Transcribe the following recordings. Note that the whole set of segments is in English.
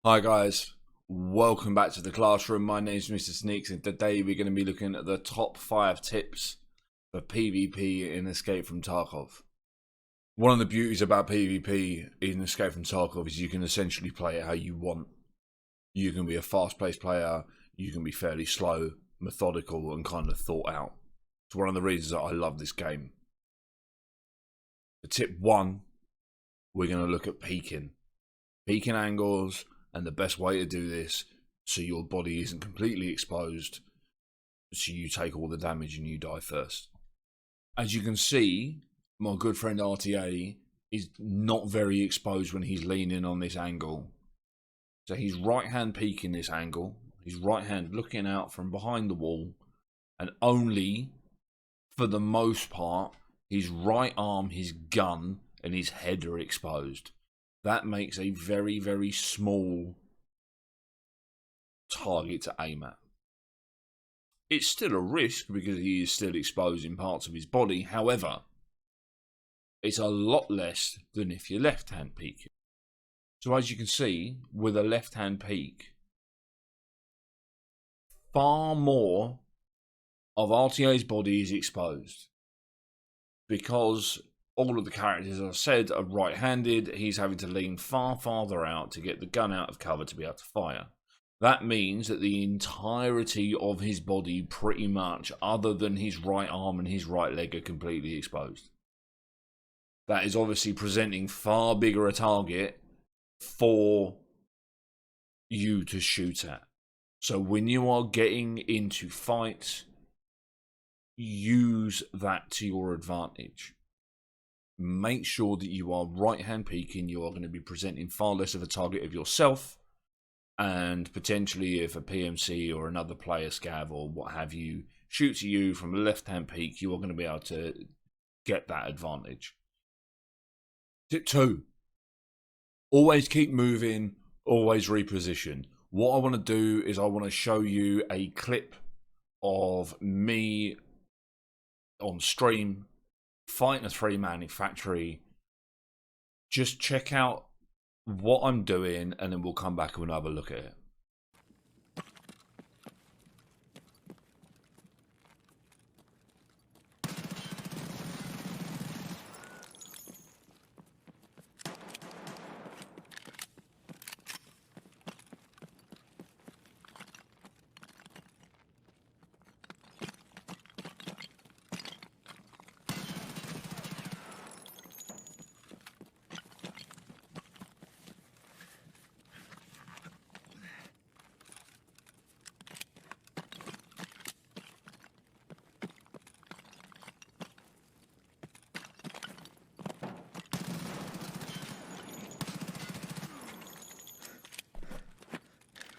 Hi guys, welcome back to the classroom. My name is Mr. Sneaks and today we're going to be looking at the top 5 tips for PvP in Escape from Tarkov. One of the beauties about PvP in Escape from Tarkov is you can essentially play it how you want. You can be a fast-paced player, you can be fairly slow, methodical and kind of thought out. It's one of the reasons that I love this game. For tip 1, we're going to look at peeking. Peeking angles, and the best way to do this so your body isn't completely exposed, so you take all the damage and you die first. As you can see, my good friend RTA is not very exposed when he's leaning on this angle. So he's right hand peeking this angle, he's right hand looking out from behind the wall, and only for the most part his right arm, his gun and his head are exposed. That makes a very, very small target to aim at. It's still a risk because he is still exposing parts of his body. However, it's a lot less than if you're left hand peeking. So as you can see, with a left hand peek, far more of RTA's body is exposed. Because all of the characters, as I said, are right-handed, he's having to lean far farther out to get the gun out of cover to be able to fire. That means that the entirety of his body, pretty much, other than his right arm and his right leg, are completely exposed. That is obviously presenting far bigger a target for you to shoot at. So when you are getting into fights, use that to your advantage. Make sure that you are right hand peeking. You are going to be presenting far less of a target of yourself, and potentially if a PMC or another player scav or what have you shoots at you from a left hand peek, you are going to be able to get that advantage. Tip 2, always keep moving, always reposition. What I want to do is I want to show you a clip of me on stream fighting a 3-man factory. Just check out what I'm doing and then we'll come back and we'll have a look at it.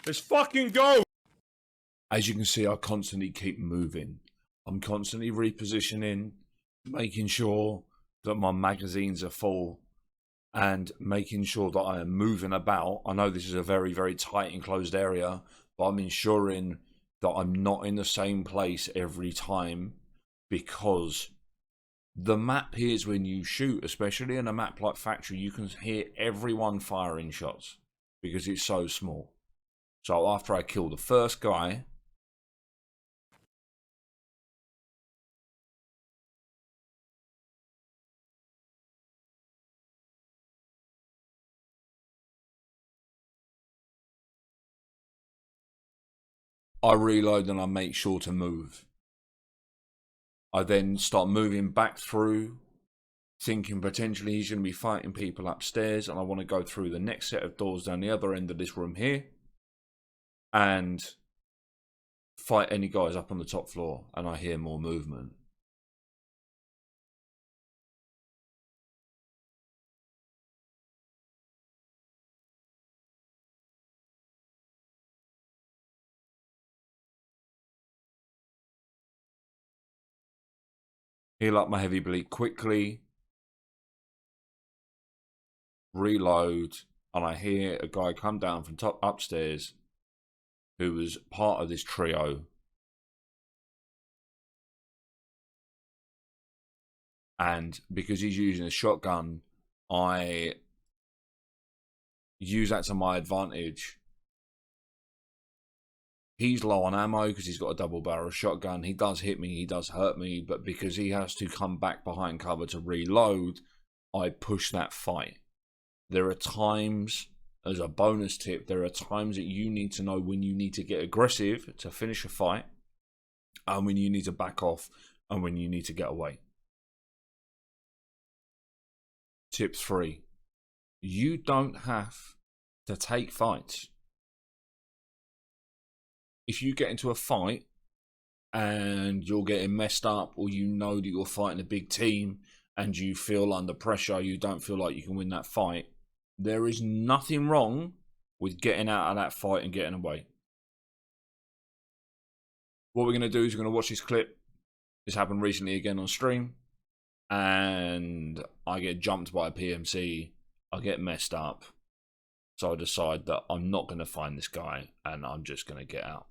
Let's fucking go! As you can see, I constantly keep moving. I'm constantly repositioning, making sure that my magazines are full, and making sure that I am moving about. I know this is a very, very tight enclosed area, but I'm ensuring that I'm not in the same place every time, because the map hears when you shoot, especially in a map like Factory, you can hear everyone firing shots because it's so small. So after I kill the first guy, I reload and I make sure to move. I then start moving back through, thinking potentially he's going to be fighting people upstairs, and I want to go through the next set of doors down the other end of this room here and fight any guys up on the top floor, and I hear more movement. Heal up my heavy bleed quickly, reload, and I hear a guy come down from top upstairs who was part of this trio. And because he's using a shotgun, I use that to my advantage. He's low on ammo because he's got a double barrel shotgun. He does hit me, he does hurt me, but because he has to come back behind cover to reload, I push that fight. There are times, as a bonus tip, there are times that you need to know when you need to get aggressive to finish a fight, and when you need to back off, and when you need to get away. Tip 3. You don't have to take fights. If you get into a fight and you're getting messed up, or you know that you're fighting a big team and you feel under pressure, you don't feel like you can win that fight, there is nothing wrong with getting out of that fight and getting away. What we're going to do is we're going to watch this clip. This happened recently again on stream, and I get jumped by a PMC, I get messed up, so I decide that I'm not going to find this guy and I'm just going to get out.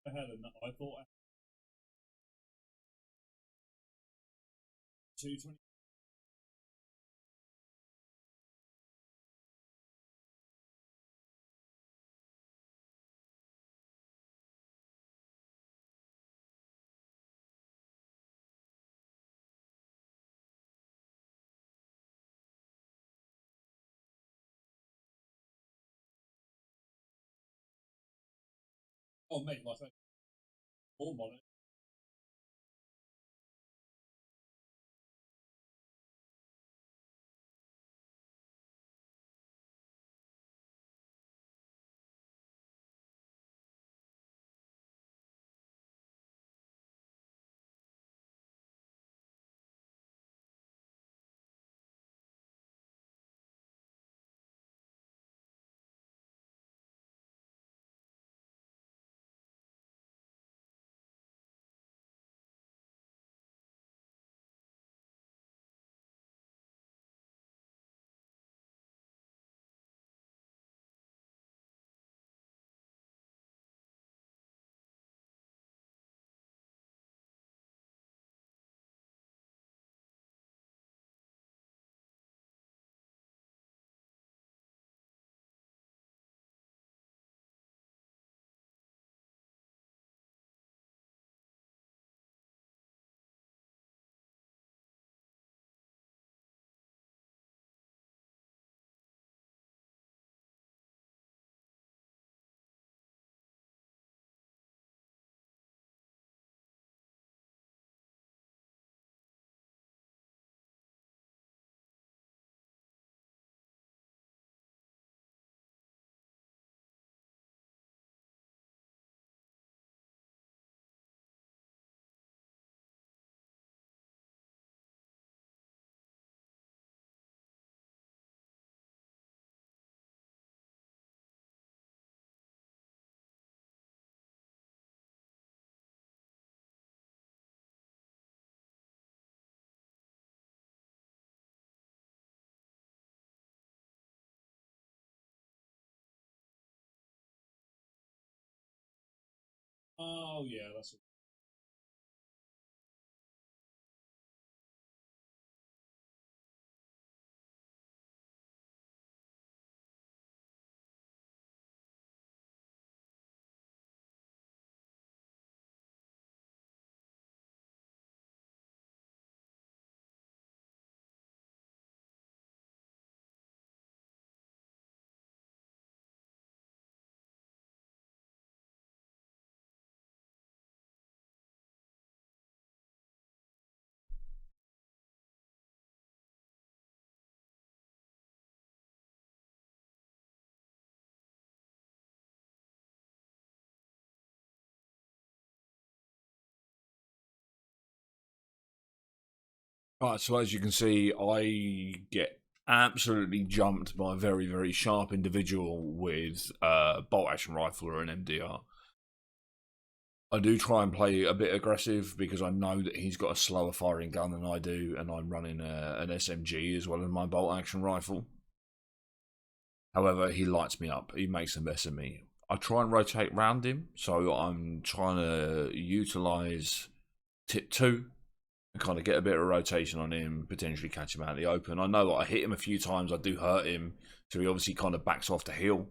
I thought 220. Oh, mate, my face. All on it. Oh, yeah, that's it. Right, so as you can see, I get absolutely jumped by a very, very sharp individual with a bolt action rifle or an MDR. I do try and play a bit aggressive because I know that he's got a slower firing gun than I do, and I'm running an SMG as well as my bolt action rifle. However, he lights me up. He makes a mess of me. I try and rotate round him, so I'm trying to utilize tip 2 and kind of get a bit of rotation on him, potentially catch him out in the open. I know that I hit him a few times, I do hurt him, so he obviously kind of backs off to heal.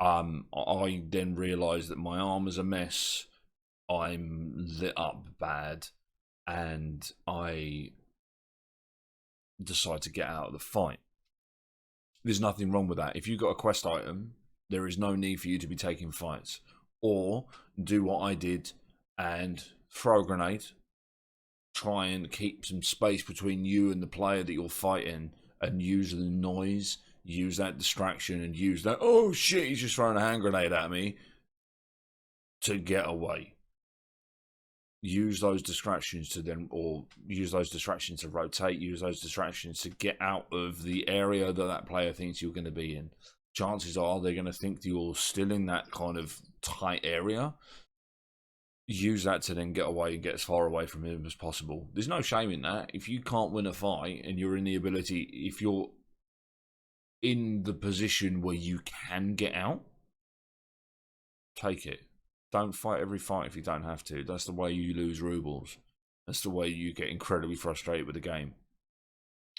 I then realise that my arm is a mess, I'm lit up bad, and I decide to get out of the fight. There's nothing wrong with that. If you've got a quest item, there is no need for you to be taking fights. Or do what I did and throw a grenade, try and keep some space between you and the player that you're fighting, and use the noise, use that distraction, and use that, oh shit, he's just throwing a hand grenade at me, to get away. Use those distractions to then, or use those distractions to rotate, use those distractions to get out of the area that player thinks you're going to be in. Chances are they're going to think that you're still in that kind of tight area. Use that to then get away and get as far away from him as possible. There's no shame in that. If you can't win a fight and you're in the ability, if you're in the position where you can get out, take it. Don't fight every fight if you don't have to. That's the way you lose rubles. That's the way you get incredibly frustrated with the game.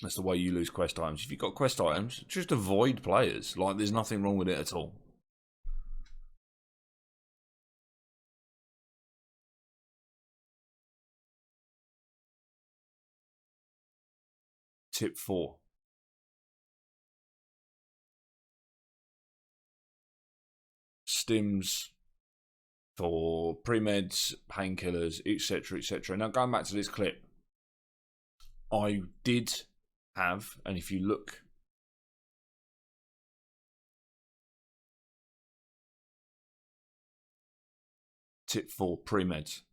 That's the way you lose quest items. If you've got quest items, just avoid players. Like, there's nothing wrong with it at all. Tip 4. Stims for pre-meds, painkillers, etc., etc. Now, going back to this clip, I did have, and if you look, tip 4, pre-meds.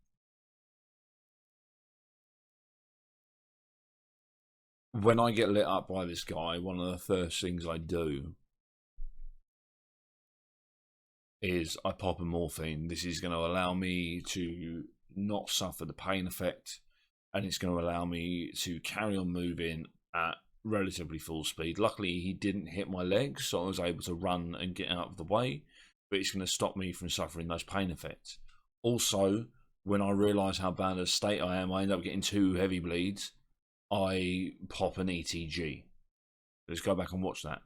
When I get lit up by this guy, one of the first things I do is I pop a morphine. This is going to allow me to not suffer the pain effect, and it's going to allow me to carry on moving at relatively full speed. Luckily, he didn't hit my legs, so I was able to run and get out of the way, but it's going to stop me from suffering those pain effects. Also, when I realise how bad a state I am, I end up getting 2 heavy bleeds. I pop an ETG. Let's go back and watch that.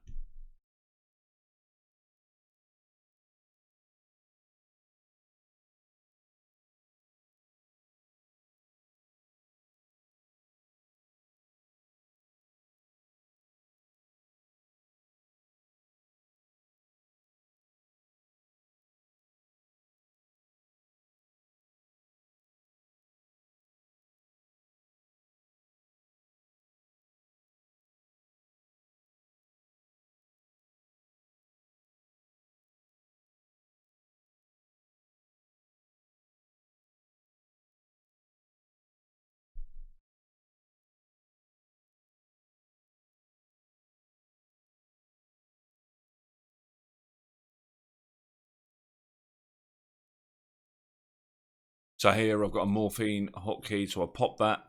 So here I've got a morphine hotkey, so I pop that,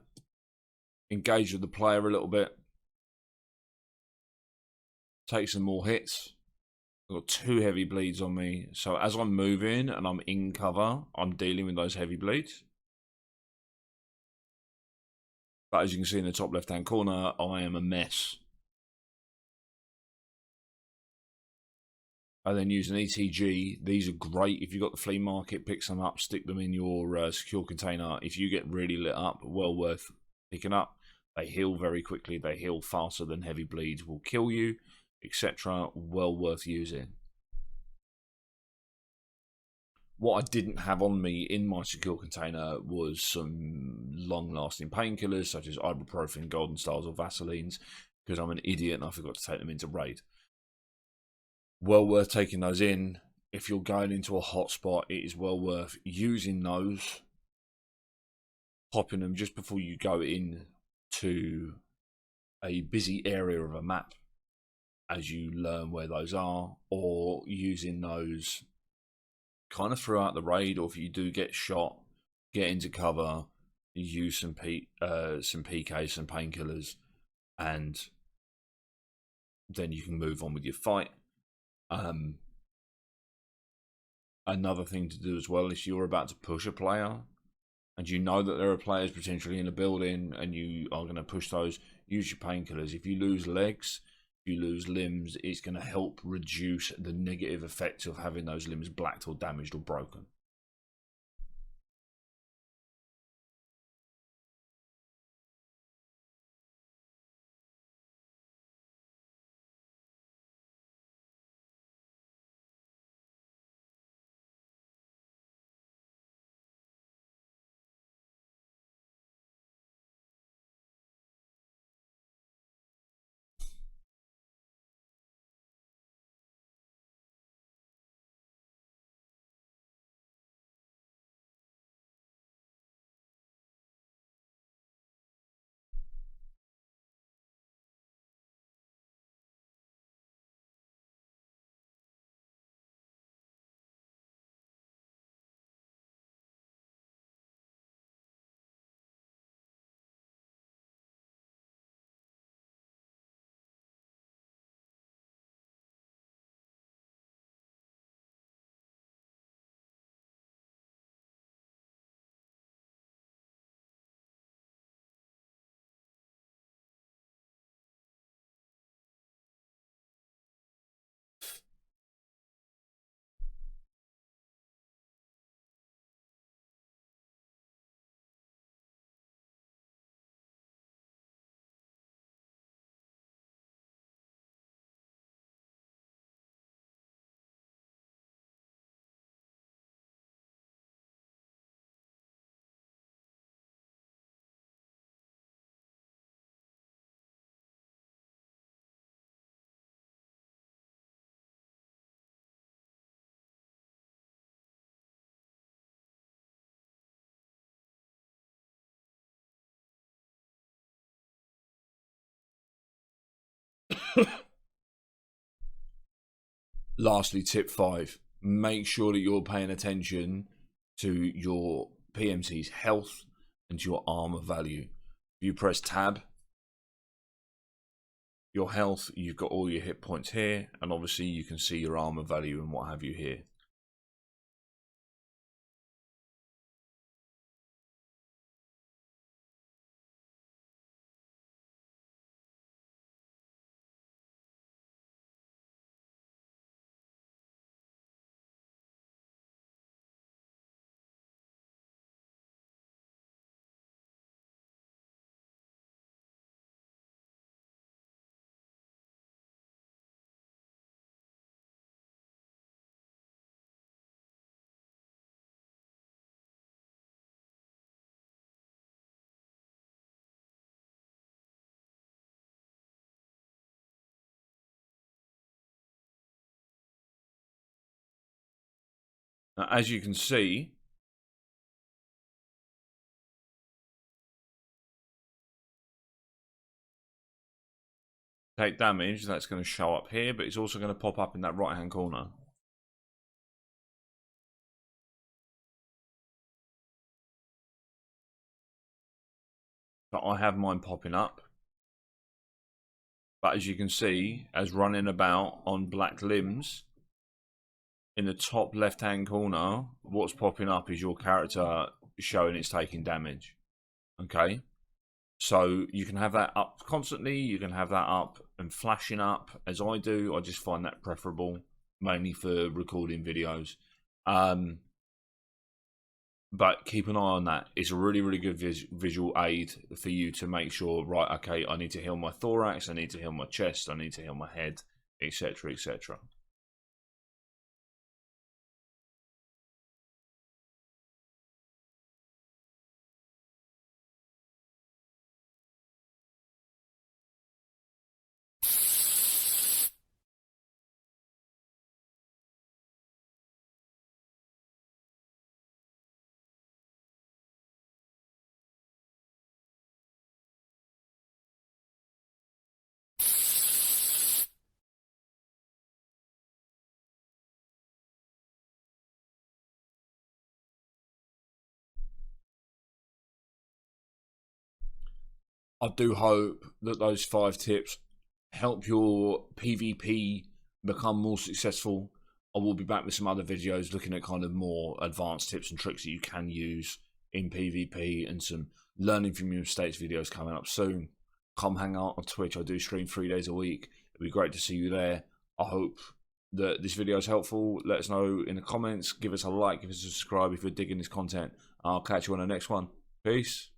engage with the player a little bit, take some more hits. I've got 2 heavy bleeds on me, so as I'm moving and I'm in cover, I'm dealing with those heavy bleeds. But as you can see in the top left hand corner, I am a mess. I then use an ETG. These are great. If you've got the flea market, pick some up, stick them in your secure container. If you get really lit up, well worth picking up. They heal very quickly. They heal faster than heavy bleeds will kill you, etc. Well worth using. What I didn't have on me in my secure container was some long-lasting painkillers, such as ibuprofen, golden stars, or Vaselines, because I'm an idiot and I forgot to take them into raid. Well worth taking those in. If you're going into a hotspot, it is well worth using those, popping them just before you go in to a busy area of a map as you learn where those are, or using those kind of throughout the raid, or if you do get shot, get into cover, use some PKs, some painkillers, and then you can move on with your fight. Another thing to do as well is you're about to push a player and you know that there are players potentially in the building and you are going to push those, use your painkillers. If you lose legs, if you lose limbs, it's going to help reduce the negative effects of having those limbs blacked or damaged or broken. Lastly, tip 5, make sure that you're paying attention to your PMC's health and your armor value. If you press tab, your health, you've got all your hit points here, and obviously you can see your armor value and what have you here. Now, as you can see, take damage, that's going to show up here, but it's also going to pop up in that right hand corner. So I have mine popping up, but as you can see, as running about on black limbs, in the top left hand corner, what's popping up is your character showing it's taking damage. Okay, so you can have that up constantly, you can have that up and flashing up as I do. I just find that preferable, mainly for recording videos. But keep an eye on that. It's a really, really good visual aid for you to make sure, right, okay, I need to heal my thorax, I need to heal my chest, I need to heal my head, etc., etc. I do hope that those 5 tips help your PvP become more successful I will be back with some other videos looking at kind of more advanced tips and tricks that you can use in PvP, and some learning from your mistakes videos coming up soon. Come hang out on Twitch. I do stream 3 days a week. It'd be great to see you there. I hope that this video is helpful. Let us know in the comments. Give us a like, give us a subscribe if you're digging this content. I'll catch you on the next one. Peace.